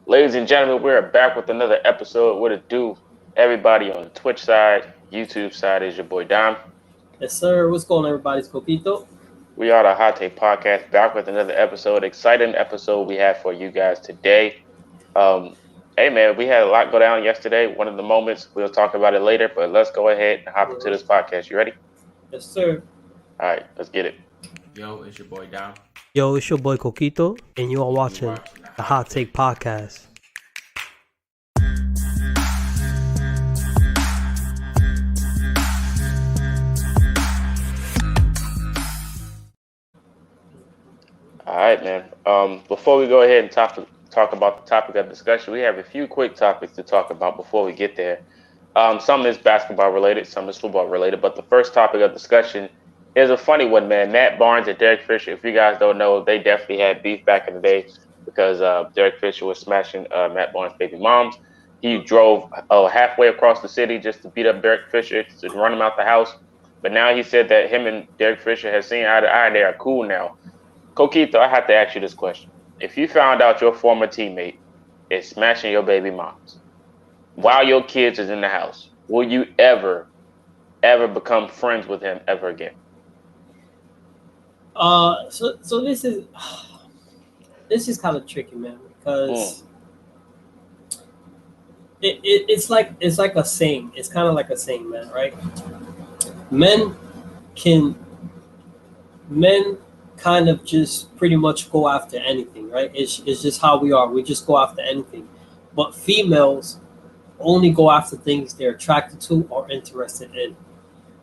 Ladies and gentlemen, we're back with another episode. What it do? Everybody on the Twitch side, YouTube side is your boy Dom. Yes, sir. What's going on, everybody? It's Coquito. We are the Hot Take Podcast, back with another episode. Exciting episode we have for you guys today. Hey man, we had a lot go down yesterday. One of the moments, we'll talk about it later, but let's go ahead and hop into this podcast. You ready? Yes, sir. All right, let's get it. Yo, it's your boy Dom. Yo, it's your boy Coquito, and you are watching the Hot Take Podcast. All right, man. Before we go ahead and talk about the topic of discussion, we have a few quick topics to talk about before we get there. Some is basketball related, some is football related, but the first topic of discussion is a funny one, man. Matt Barnes and Derek Fisher. If you guys don't know, they definitely had beef back in the day because Derek Fisher was smashing Matt Barnes' baby moms. He drove halfway across the city just to beat up Derek Fisher, to run him out the house. But now he said that him and Derek Fisher have seen eye to eye and they are cool now. Coquito, I have to ask you this question. If you found out your former teammate is smashing your baby moms while your kids is in the house, will you ever become friends with him ever again? So this is kind of tricky, man, because it's like a saying. It's kind of like a saying, man, right? Men kind of just pretty much go after anything, right? It's just how we are. We just go after anything. But females only go after things they're attracted to or interested in.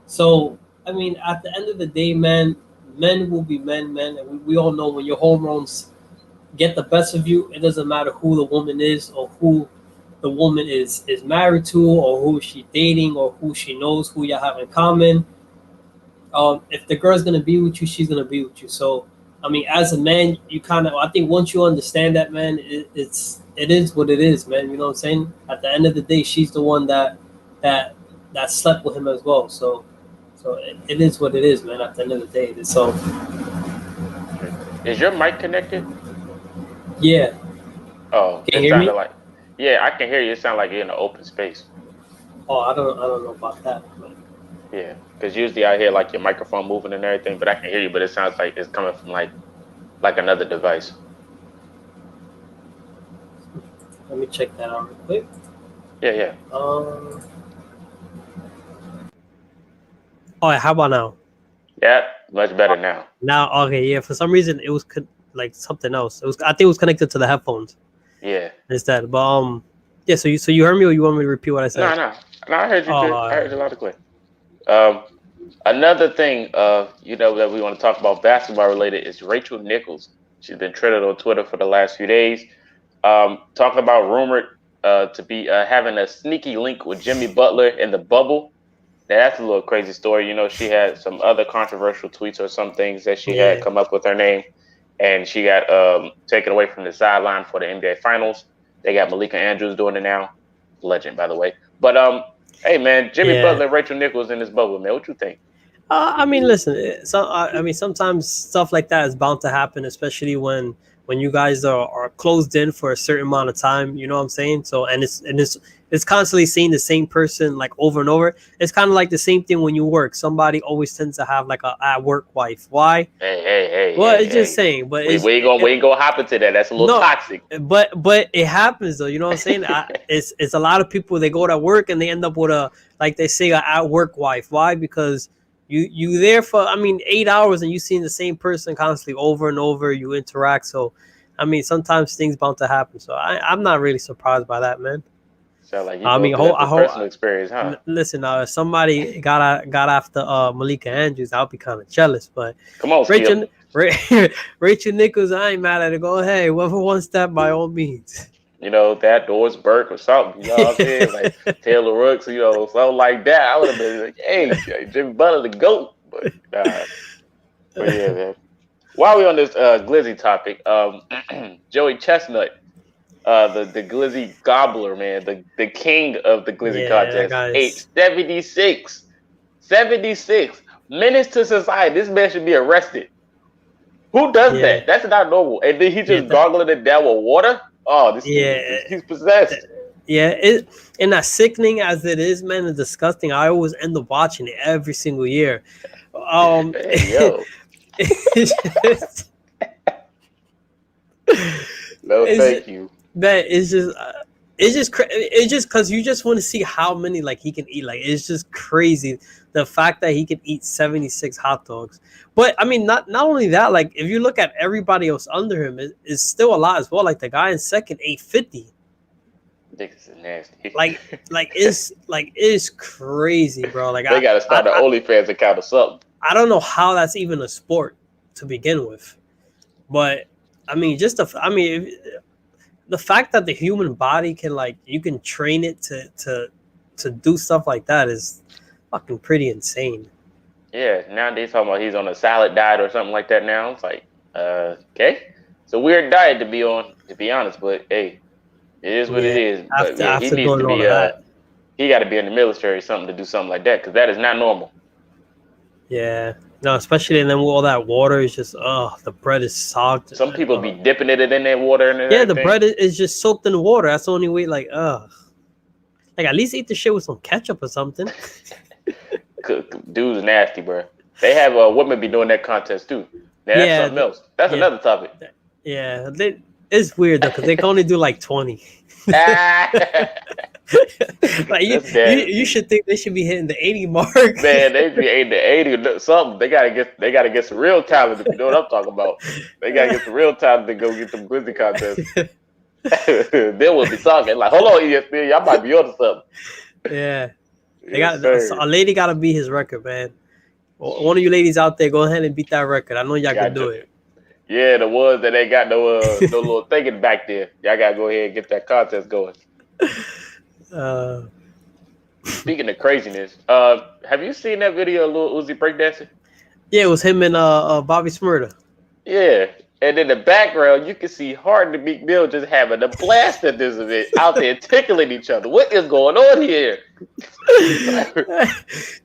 So, I mean, at the end of the day, man, men will be men. And we all know when your hormones get the best of you, it doesn't matter who the woman is or who the woman is married to or who she's dating or who she knows, who you have in common. If the girl's gonna be with you, she's gonna be with you. So, I mean, as a man, I think once you understand that, man, it is what it is, man. You know what I'm saying? At the end of the day, she's the one that slept with him as well. So it is what it is, man. At the end of the day, so. Is your mic connected? Yeah. Oh, can you hear me? Yeah, I can hear you. It sounds like you're in an open space. Oh, I don't know about that. But. Yeah, because usually I hear like your microphone moving and everything, but I can hear you. But it sounds like it's coming from like another device. Let me check that out real quick. Yeah. Oh, how about now? Yeah, much better now. Now, okay, yeah. For some reason, it was like something else. I think it was connected to the headphones. Yeah. Instead, but yeah. So you heard me, or you want me to repeat what I said? No, I heard you. I heard you loud and clear. Another thing, that we want to talk about basketball related is Rachel Nichols. She's been trending on Twitter for the last few days, talking about rumored to be having a sneaky link with Jimmy Butler in the bubble. Now, that's a little crazy story. You know, she had some other controversial tweets or some things that she had come up with her name, and she got taken away from the sideline for the NBA Finals. They got Malika Andrews doing it now. Legend, by the way. But hey man, Jimmy Butler, Rachel Nichols in this bubble, man. What you think? I mean, listen. Sometimes stuff like that is bound to happen, especially when you guys are closed in for a certain amount of time. You know what I'm saying? So, and it's constantly seeing the same person like over and over. It's kind of like the same thing when you work. Somebody always tends to have like a at work wife. Why? Hey. Well, it's just saying. But we ain't gonna hop into that. That's a little toxic. But it happens though. You know what I'm saying? It's a lot of people. They go to work and they end up with a at work wife. Why? Because you there for 8 hours and you seeing the same person constantly over and over. You interact. So, I mean, sometimes things bound to happen. So I'm not really surprised by that, man. So like personal experience, huh? Listen, if somebody got after Malika Andrews, I'll be kind of jealous. But come on, Rachel Nichols, I ain't mad at it. Go ahead, whoever wants that, by all means. You know, that Doris Burke or something. You know what I'm saying? Like Taylor Rooks, something like that. I would have been like, hey, Jimmy Butler, the GOAT. But yeah, man. While we're on this Glizzy topic, Joey Chestnut, the Glizzy Gobbler, man, the king of the Glizzy contest, ate 76 menace to society. This man should be arrested. Who does that? That's not normal. And then he just gargling it down with water. oh, this Yeah. he's possessed. Yeah, and as sickening as it is, man, and disgusting, I always end up watching it every single year. Hey, yo, It's just, no, it's, thank you. man, it's just because you just want to see how many like he can eat. Like it's just crazy the fact that he can eat 76 hot dogs. But I mean, not only that, like if you look at everybody else under him, it's still a lot as well. Like the guy in second ate 50. This is nasty. It's crazy, bro. Like They got to start an OnlyFans account or something. I don't know how that's even a sport to begin with, but I mean, the fact that the human body can like you can train it to do stuff like that is fucking pretty insane. Yeah, now they talking about he's on a salad diet or something like that. Now it's like, okay, it's a weird diet to be on, to be honest. But hey, it is what it is. But yeah, he needs to be. He got to be in the military or something to do something like that because that is not normal. Yeah, no, especially and then all that water is just the bread is soaked. Some people be dipping it in that water and yeah, the bread is just soaked in water. That's the only way. Like at least eat the shit with some ketchup or something. Dude's nasty, bro. They have women be doing that contest too. Now, that's something else. That's another topic. Yeah, it's weird though because they can only do like 20. Like you should think they should be hitting the 80 mark. Man, they be hitting the 80 or something. They gotta get some real talent if you know what I'm talking about. They gotta get some real talent to go get them Grizzly contests. Then we'll be talking like, hold on, ESPN, y'all might be on something. Yeah, a lady gotta beat his record, man. One of you ladies out there, go ahead and beat that record. I know y'all can do it. Yeah, the ones that ain't got no little thinking back there. Y'all gotta go ahead and get that contest going. Speaking of craziness, have you seen that video of Lil Uzi breakdancing? Yeah, it was him and Bobby Shmurda. Yeah, and in the background, you can see Harden and Meek Mill just having a blast at this event, out there tickling each other. What is going on here?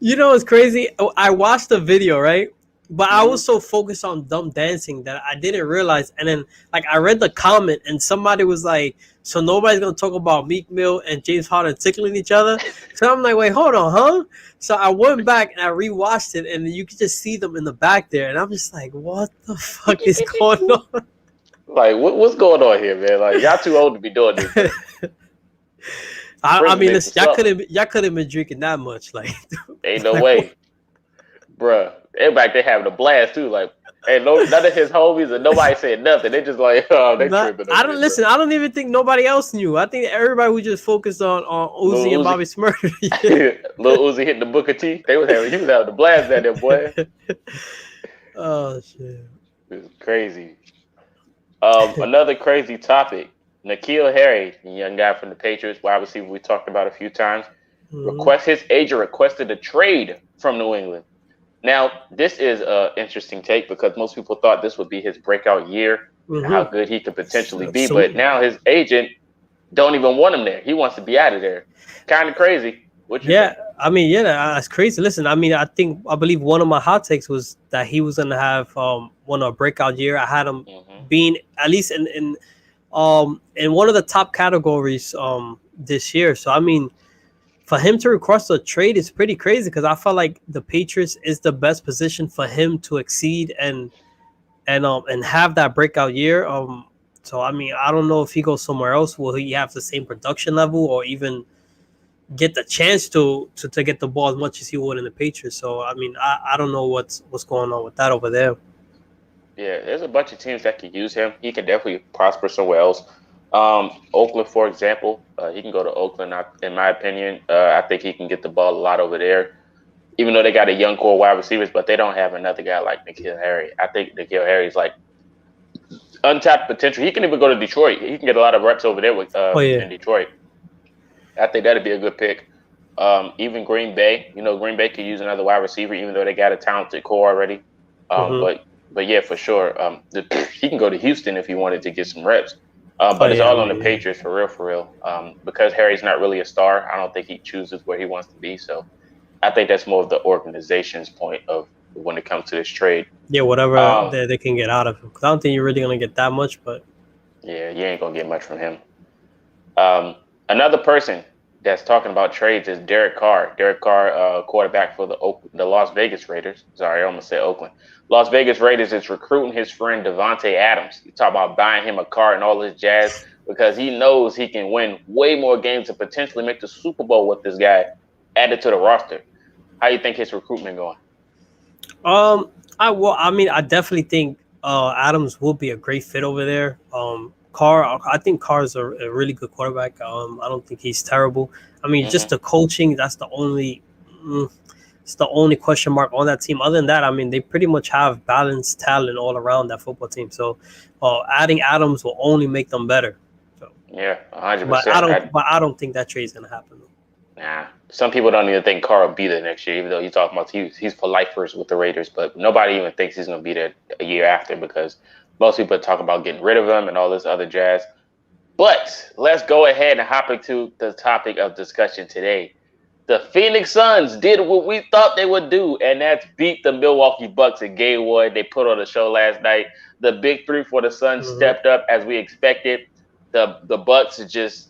You know what's crazy? I watched the video, right? But I was so focused on dumb dancing that I didn't realize. And then, like, I read the comment, and somebody was like, "So nobody's gonna talk about Meek Mill and James Harden tickling each other." So I'm like, "Wait, hold on, huh?" So I went back and I rewatched it, and you could just see them in the back there, and I'm just like, "What the fuck is going on?" Like, what's going on here, man? Like, y'all too old to be doing this. I mean, listen, y'all couldn't been drinking that much, like. Ain't no way, bruh. Everybody they having a blast too. Like, hey, none of his homies and nobody said nothing. They just like, oh, they tripping. I don't listen. Bro. I don't even think nobody else knew. I think everybody was just focused on Uzi and Bobby Shmurda. Lil Uzi hitting the Booker T. He was having the blast at them, boy. Oh shit, it's crazy. Another crazy topic. N'Keal Harry, the young guy from the Patriots, wide receiver we talked about a few times, his agent requested a trade from New England. Now, this is an interesting take because most people thought this would be his breakout year, how good he could potentially be. But now his agent don't even want him there. He wants to be out of there. Kind of crazy. What you think? I mean, that's crazy. Listen, I mean, I believe one of my hot takes was that he was going to have a breakout year. I had him being at least in one of the top categories this year. So, I mean, for him to request a trade is pretty crazy because I felt like the Patriots is the best position for him to exceed and have that breakout year. So I mean, I don't know if he goes somewhere else, will he have the same production level or even get the chance to get the ball as much as he would in the Patriots. So I mean, I don't know what's going on with that over there. Yeah, there's a bunch of teams that could use him. He could definitely prosper somewhere else. Oakland, for example, he can go to Oakland. In my opinion, I think he can get the ball a lot over there. Even though they got a young core wide receivers, but they don't have another guy like N'Keal Harry. I think N'Keal Harry is like untapped potential. He can even go to Detroit. He can get a lot of reps over there with in Detroit. I think that'd be a good pick. Even Green Bay, Green Bay could use another wide receiver, even though they got a talented core already. But yeah, for sure, he can go to Houston if he wanted to get some reps. But it's all on the Patriots for real. Because Harry's not really a star, I don't think he chooses where he wants to be. So I think that's more of the organization's point of when it comes to this trade. Yeah, whatever they can get out of him. Because I don't think you're really going to get that much, but Yeah, you ain't gonna get much from him. Another person that's talking about trades is Derek Carr. Derek Carr, quarterback for the Las Vegas Raiders. Sorry, I almost said Oakland. Las Vegas Raiders is recruiting his friend Devontae Adams. You talk about buying him a car and all this jazz because he knows he can win way more games and potentially make the Super Bowl with this guy added to the roster. How you think his recruitment going? I definitely think Adams will be a great fit over there. Carr, I think Carr's a really good quarterback. I don't think he's terrible. I mean, just the coaching, that's the only it's the only question mark on that team. Other than that, I mean, they pretty much have balanced talent all around that football team. So adding Adams will only make them better. So yeah, 100%. But I don't think that trade's gonna happen. Nah, some people don't even think Carr will be there next year, even though you're talking about he's for lifers with the Raiders. But nobody even thinks he's going to be there a year after because most people are talking about getting rid of him and all this other jazz. But let's go ahead and hop into the topic of discussion today. The Phoenix Suns did what we thought they would do, and that's beat the Milwaukee Bucks at Gatewood. They put on a show last night. The big three for the Suns stepped up as we expected. The Bucks are just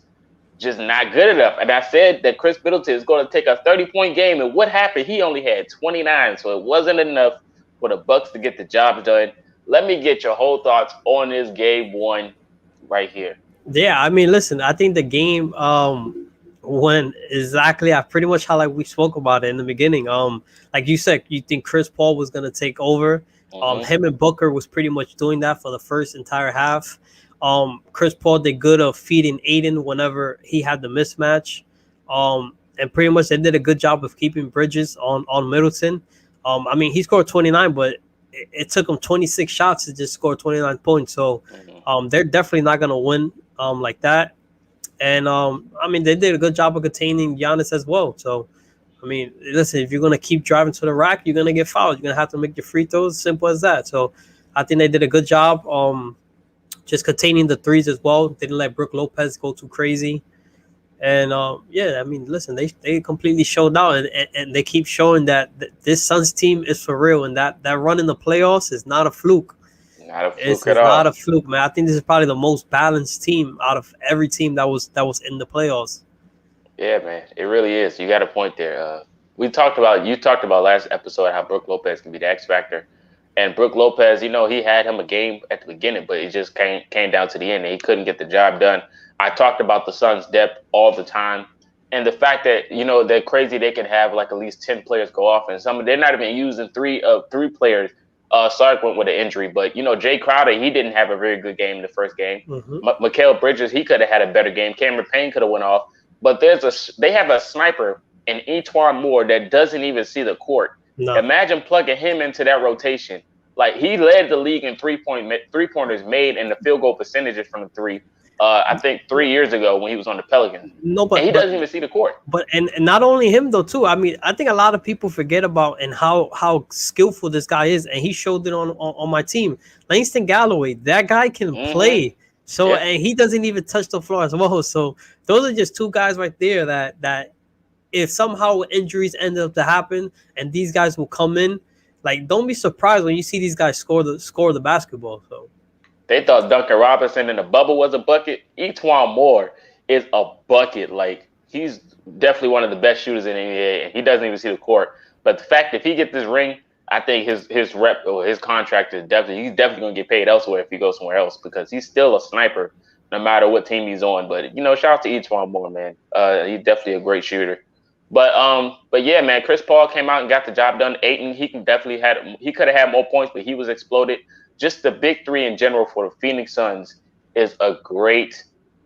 not good enough. And I said that Chris Middleton is going to take a 30-point game. And what happened? He only had 29. So it wasn't enough for the Bucks to get the job done. Let me get your whole thoughts on this game one right here. Yeah, I mean, listen, I think the game went exactly pretty much how like we spoke about it in the beginning. Like you said, you think Chris Paul was going to take over. Him and Booker was pretty much doing that for the first entire half. Chris Paul did good of feeding Aiden whenever he had the mismatch. And pretty much they did a good job of keeping Bridges on Middleton. I mean, he scored 29, but it took him 26 shots to just score 29 points. So they're definitely not going to win like that. And, I mean, they did a good job of containing Giannis as well. So, I mean, listen, if you're going to keep driving to the rack, you're going to get fouled. You're going to have to make your free throws. Simple as that. So I think they did a good job. Just containing the threes as well. They didn't let Brook Lopez go too crazy. And, I mean, listen, they completely showed out. And they keep showing that this Suns team is for real. And that run in the playoffs is not a fluke. Not a fluke it's at all. Not a fluke, man. I think this is probably the most balanced team out of every team that was in the playoffs. Yeah, man. It really is. You got a point there. You talked about last episode how Brook Lopez can be the X factor. And Brook Lopez, he had him a game at the beginning, but it just came down to the end and he couldn't get the job done. I talked about the Suns' depth all the time. And the fact that, they're crazy, they can have like at least 10 players go off. And they're not even using three players. Sark went with an injury, but, Jay Crowder, he didn't have a very good game in the first game. Mikal Bridges, he could have had a better game. Cameron Payne could have went off. But they have a sniper in E'Twaun Moore that doesn't even see the court. No. Imagine plugging him into that rotation. Like, he led the league in three-pointers made and the field goal percentages from the three. I think 3 years ago when he was on the Pelicans. And he doesn't even see the court. But and not only him though too. I mean, I think a lot of people forget about and how skillful this guy is, and he showed it on my team. Langston Galloway, that guy can play. So and he doesn't even touch the floor as well. So those are just two guys right there that if somehow injuries end up to happen and these guys will come in, like, don't be surprised when you see these guys score the basketball. So they thought Duncan Robinson in the bubble was a bucket. E'Twaun Moore is a bucket. Like, he's definitely one of the best shooters in the NBA, and he doesn't even see the court. But the fact if he gets this ring, I think his rep or his contract is he's definitely going to get paid elsewhere if he goes somewhere else because he's still a sniper no matter what team he's on. But, shout out to E'Twaun Moore, man. He's definitely a great shooter. But yeah, man, Chris Paul came out and got the job done. Ayton, he could have had more points, but he was exploded. Just the big three in general for the Phoenix Suns is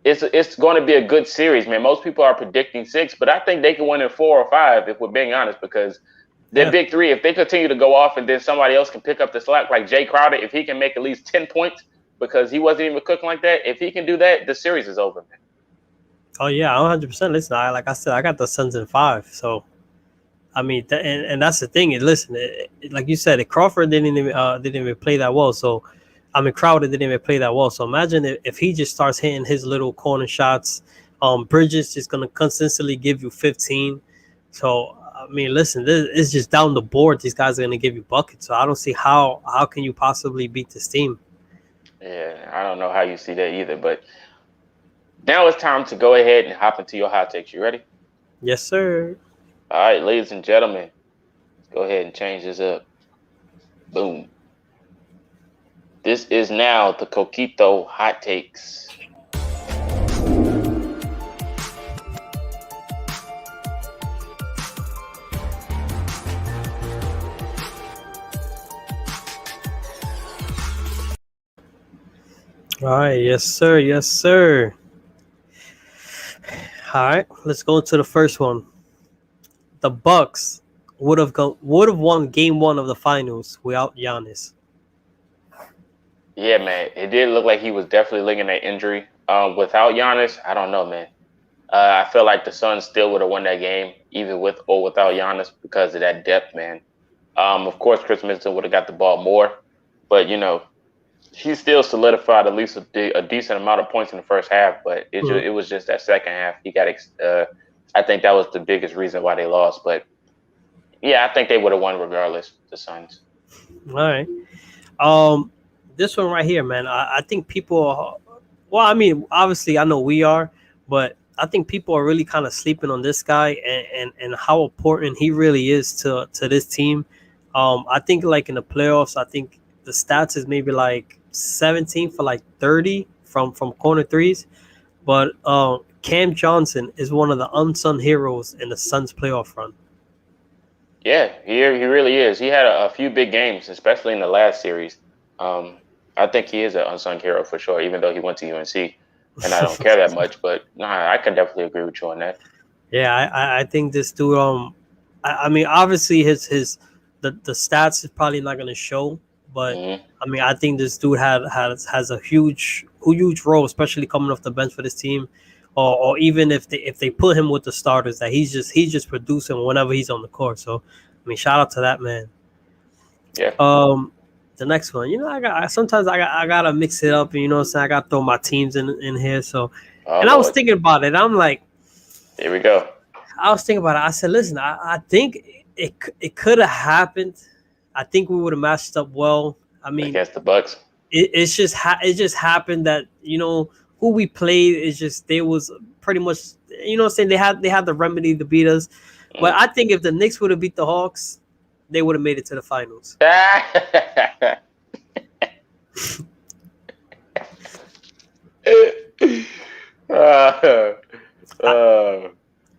it's going to be a good series, man. Most people are predicting 6, but I think they can win in 4 or 5 if we're being honest, because their big three, if they continue to go off and then somebody else can pick up the slack, like Jay Crowder, if he can make at least 10 points because he wasn't even cooking like that, if he can do that, the series is over, man. Oh yeah, 100%. Listen, like I said, I got the Suns in 5. So, I mean, and that's the thing. Listen, like you said, Crawford didn't even play that well. So, I mean, Crowder didn't even play that well. So imagine if he just starts hitting his little corner shots. Bridges is gonna consistently give you 15. So, I mean, listen, it's just down the board. These guys are gonna give you buckets. So I don't see how can you possibly beat this team. Yeah, I don't know how you see that either. But now it's time to go ahead and hop into your hot takes. You ready? Yes, sir. All right, ladies and gentlemen, let's go ahead and change this up. Boom. This is now the Coquito hot takes. All right. Yes, sir. Yes, sir. All right. Let's go to the first one. The Bucks would have won Game 1 of the finals without Giannis. Yeah, man, it did look like he was definitely linking that injury. Without Giannis, I don't know, man. I feel like the Suns still would have won that game, even with or without Giannis, because of that depth, man. Of course, Chris Middleton would have got the ball more, but he still solidified at least a decent amount of points in the first half. But it was just that second half. He got. I think that was the biggest reason why they lost. But yeah, I think they would have won regardless. The Suns. All right. This one right here, man. I think people are, well, I mean, obviously I know we are, but I think people are really kind of sleeping on this guy and how important he really is to this team. I think like in the playoffs, I think the stats is maybe like 17 for like 30 from corner threes. But Cam Johnson is one of the unsung heroes in the Suns playoff run. Yeah, he really is. He had a few big games, especially in the last series. I think he is an unsung hero for sure, even though he went to UNC, and I don't care that much. But nah, I can definitely agree with you on that. Yeah, I think this dude. I mean, obviously the stats is probably not going to show, but I mean, I think this dude has a huge role, especially coming off the bench for this team, or even if they put him with the starters, that he's just producing whenever he's on the court. So, I mean, shout out to that man. Yeah. The next one, sometimes I gotta mix it up, and what I'm saying, I gotta throw my teams in here. So, and I was thinking about it. I'm like, here we go. I was thinking about it. I said, listen, I think it could have happened. I think we would have matched up well. I mean, against the Bucks, it just happened that who we played is just they was pretty much what I'm saying, they had the remedy to beat us. But I think if the Knicks would have beat the Hawks, they would have made it to the finals.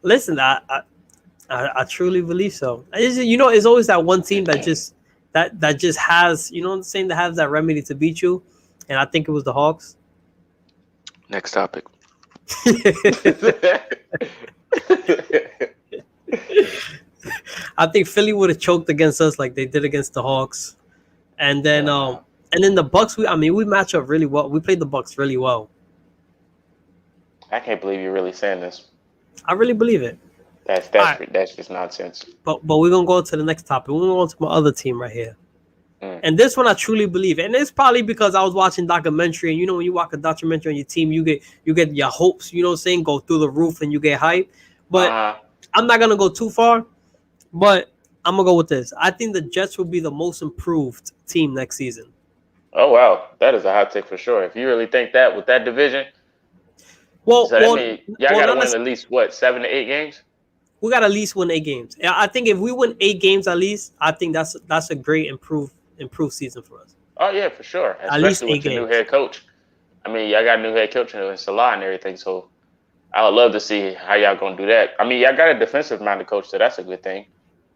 Listen, I truly believe so. It's always that one team that just has, what I'm saying, that has that remedy to beat you, and I think it was the Hawks. Next topic. I think Philly would have choked against us like they did against the Hawks, and then the Bucks. We match up really well. We played the Bucks really well. I can't believe you're really saying this. I really believe it. That's just nonsense. But we're gonna go to the next topic. We're gonna go to my other team right here. And this one I truly believe, and it's probably because I was watching documentary, and when you watch a documentary on your team, you get your hopes, go through the roof, and you get hype. But I'm not gonna go too far. But I'm gonna go with this. I think the Jets will be the most improved team next season. Oh wow, that is a hot take for sure. If you really think that with that division, y'all gotta win at least 7 to 8 games. We got to at least win 8 games. I think if we win 8 games at least, I think that's a great improved season for us. Oh yeah, for sure. Especially with your new head coach. I mean, y'all got a new head coach in Salah and everything, so I would love to see how y'all gonna do that. I mean, y'all got a defensive-minded coach, so that's a good thing.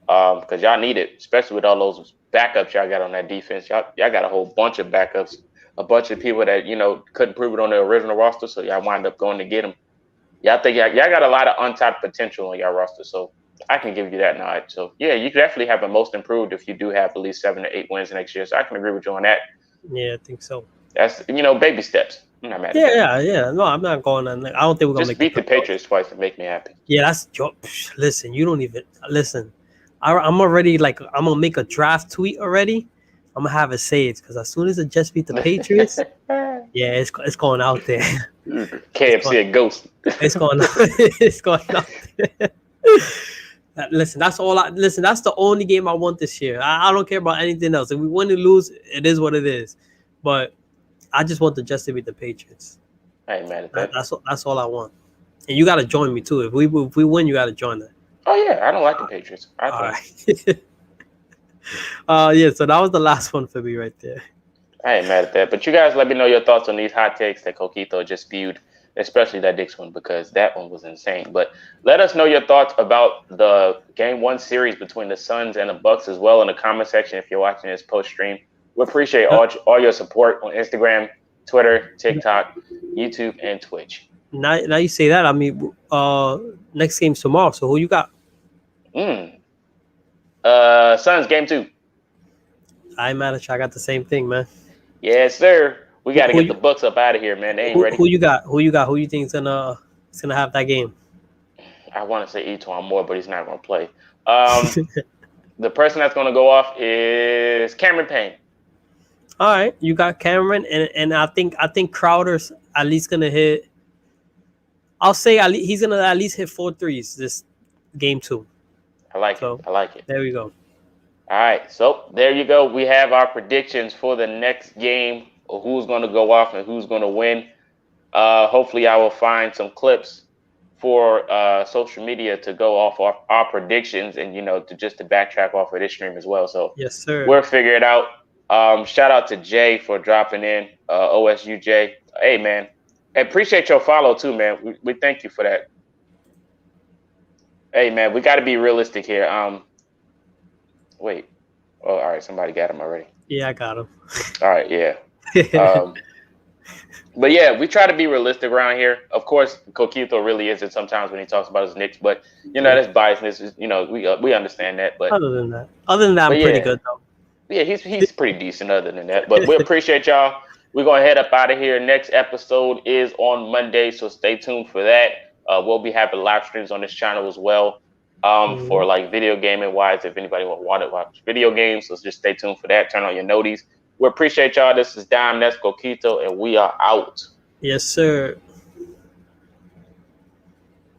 Because y'all need it, especially with all those backups y'all got on that defense. Y'all got a whole bunch of backups, a bunch of people that couldn't prove it on the original roster, so y'all wind up going to get them. Y'all think y'all got a lot of untapped potential on y'all roster, so I can give you that nod. So yeah, you could definitely have a most improved if you do have at least 7 to 8 wins next year. So I can agree with you on that. Yeah, I think so. That's baby steps. I'm not mad at that. Yeah. No, I'm not going on. I don't think we're gonna just beat the Patriots twice to make me happy. Yeah, listen. You don't even listen. I'm already I'm gonna make a draft tweet already. I'm gonna have it saved because as soon as the Jets beat the Patriots, yeah, it's going out there. KFC a ghost. It's going out there. Listen, that's all. Listen, that's the only game I want this year. I don't care about anything else. If we win or lose, it is what it is. But I just want the Jets to beat the Patriots. I ain't mad at that. That's all I want. And you got to join me too. If we win, you got to join that. Oh yeah, I don't like the Patriots. All right. Yeah. So that was the last one for me right there. I ain't mad at that. But you guys, let me know your thoughts on these hot takes that Coquito just spewed, especially that Knicks one, because that one was insane. But let us know your thoughts about the Game 1 series between the Suns and the Bucks as well in the comment section if you're watching this post stream. We appreciate all your support on Instagram, Twitter, TikTok, YouTube, and Twitch. Now you say that, I mean, next game's tomorrow. So who you got? Suns Game 2. I'm mad at you. I got the same thing, man. Yes, sir. We got to get the Bucks up out of here, man. They ain't ready. Who you got? Who you think is gonna have that game? I want to say Etuan Moore, but he's not going to play. The person that's going to go off is Cameron Payne. All right, you got Cameron, and I think Crowder's at least gonna hit. I'll say he's gonna at least hit 4 threes this Game 2. I like it. There we go. All right, so there you go. We have our predictions for the next game, of who's going to go off and who's going to win. Hopefully, I will find some clips for social media to go off our predictions and, to backtrack off of this stream as well. So yes, sir. We'll figure it out. Shout out to Jay for dropping in, OSUJ. Hey, man. I appreciate your follow, too, man. We thank you for that. Hey, man, we got to be realistic here. Wait. Oh, all right. Somebody got him already. Yeah, I got him. All right, yeah. But, yeah, we try to be realistic around here. Of course, Coquito really isn't sometimes when he talks about his Knicks. But, that's biasness. We understand that. But other than that, I'm pretty good, though. Yeah, he's pretty decent other than that. But we appreciate y'all. We're going to head up out of here. Next episode is on Monday, so stay tuned for that. We'll be having live streams on this channel as well for like video gaming wise, if anybody want to watch video games. So just stay tuned for that. Turn on your noties. We appreciate y'all. This is Dime, that's Coquito, and we are out. Yes, sir.